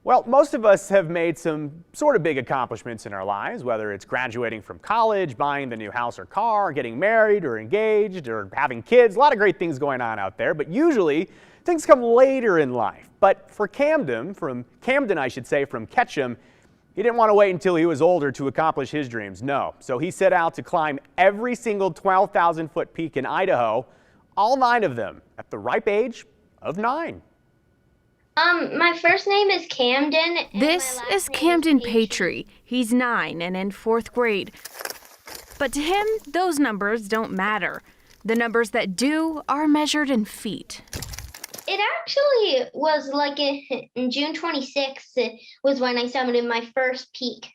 Well, most of us have made some sort of big accomplishments in our lives, whether it's graduating from college, buying the new house or car, getting married or engaged, or having kids. A lot of great things going on out there, but usually things come later in life. But for Camden, from Ketchum, he didn't want to wait until he was older to accomplish his dreams. No. So he set out to climb every single 12,000-foot peak in Idaho, all 9 of them, at the ripe age of 9. My first name is Camden. This is Camden Patry. He's 9 and in 4th grade. But to him, those numbers don't matter. The numbers that do are measured in feet. It actually was like in June 26th was when I summited my first peak,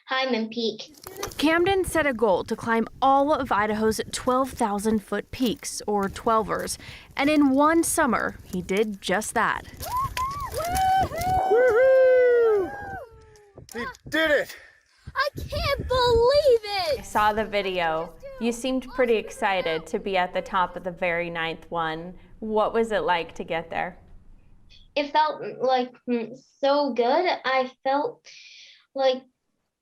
Hyman Peak. Camden set a goal to climb all of Idaho's 12,000-foot peaks, or 12ers, and in one summer, he did just that. Woohoo! He did it! I can't believe it! I saw the video. You seemed pretty excited to be at the top of the very 9th one. What was it like to get there? It felt like so good. I felt like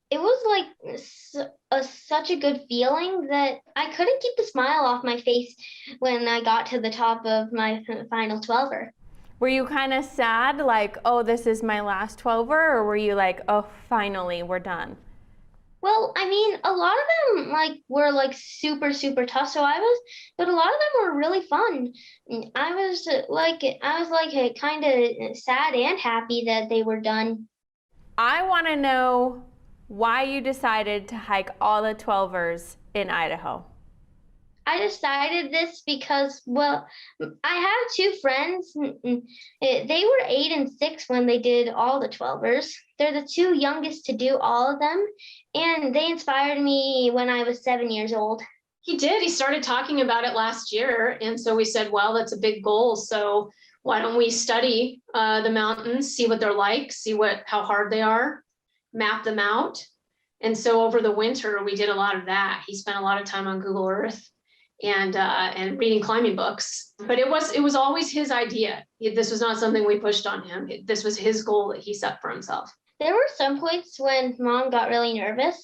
it was like such a good feeling that I couldn't keep the smile off my face when I got to the top of my final 12er. Were you kind of sad, like, oh, this is my last 12er, or were you like, oh, finally, we're done? Well, I mean, a lot of them were super, super tough. But a lot of them were really fun. I was kind of sad and happy that they were done. I want to know why you decided to hike all the 12ers in Idaho. I decided this because, well, I have 2 friends. They were 8 and 6 when they did all the 12ers. They're the 2 youngest to do all of them, and they inspired me when I was 7 years old. He did. He started talking about it last year, and so we said, well, that's a big goal, so why don't we study the mountains, see what they're like, see how hard they are, map them out. And so over the winter, we did a lot of that. He spent a lot of time on Google Earth and reading climbing books. But it was always his idea. This was not something we pushed on him. This was his goal that he set for himself. There were some points when Mom got really nervous.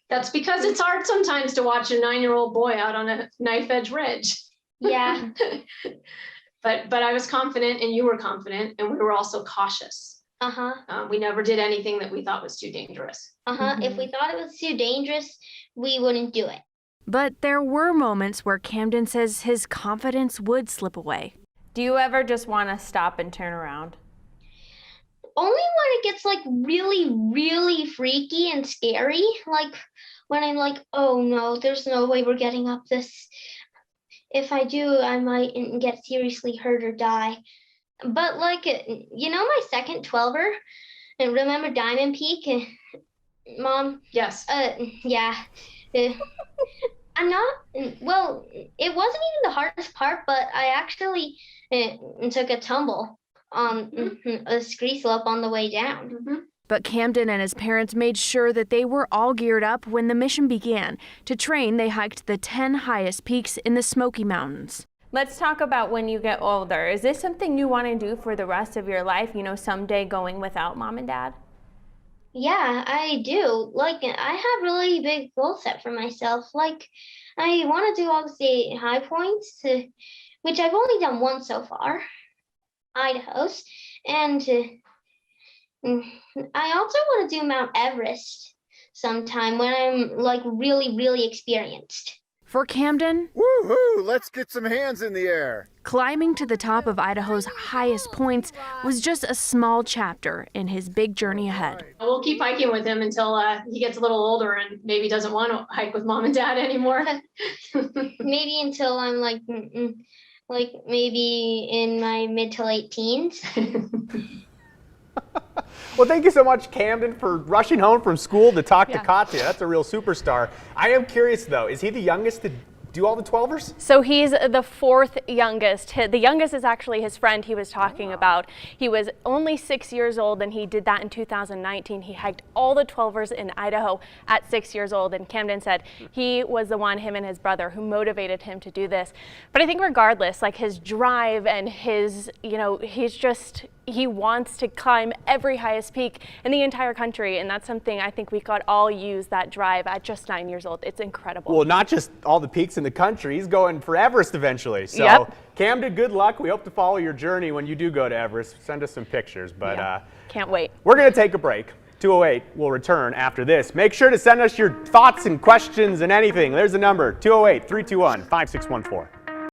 That's because it's hard sometimes to watch a 9-year-old boy out on a knife edge ridge. Yeah. But I was confident, and you were confident, and we were also cautious. We never did anything that we thought was too dangerous. If we thought it was too dangerous, we wouldn't do it. But there were moments where Camden says his confidence would slip away. Do you ever just want to stop and turn around? Only when it gets really, really freaky and scary. Like when I'm like, oh no, there's no way we're getting up this. If I do, I might get seriously hurt or die. But my second 12er, and remember Diamond Peak? Mom? Yes. Yeah. I'm not, well, it wasn't even the hardest part, but I actually took a tumble on a ski slope on the way down. But Camden and his parents made sure that they were all geared up when the mission began. To train, they hiked the 10 highest peaks in the Smoky Mountains. Let's talk about when you get older. Is this something you want to do for the rest of your life, someday going without Mom and Dad? Yeah, I do. I have really big goals set for myself. I want to do all the high points, which I've only done one so far, Idaho's. And I also want to do Mount Everest sometime when I'm really, really experienced. For Camden, woohoo! Let's get some hands in the air. Climbing to the top of Idaho's highest points was just a small chapter in his big journey ahead. We'll keep hiking with him until he gets a little older and maybe doesn't want to hike with Mom and Dad anymore. Maybe until I'm maybe in my mid to late teens. Well, thank you so much, Camden, for rushing home from school to talk to Katya. That's a real superstar. I am curious, though, is he the youngest to do all the 12ers? So he's the 4th youngest. The youngest is actually his friend he was talking about. He was only 6 years old, and he did that in 2019. He hiked all the 12ers in Idaho at 6 years old, and Camden said he was the one, him and his brother, who motivated him to do this. But I think regardless, his drive and his, He wants to climb every highest peak in the entire country, and that's something I think we could all use, that drive at just 9 years old. It's incredible. Well, not just all the peaks in the country. He's going for Everest eventually. So, Yep. Camden, good luck. We hope to follow your journey when you do go to Everest. Send us some pictures. But Yeah. Can't wait. we're going to take a break. 208 will return after this. Make sure to send us your thoughts and questions and anything. There's the number, 208-321-5614.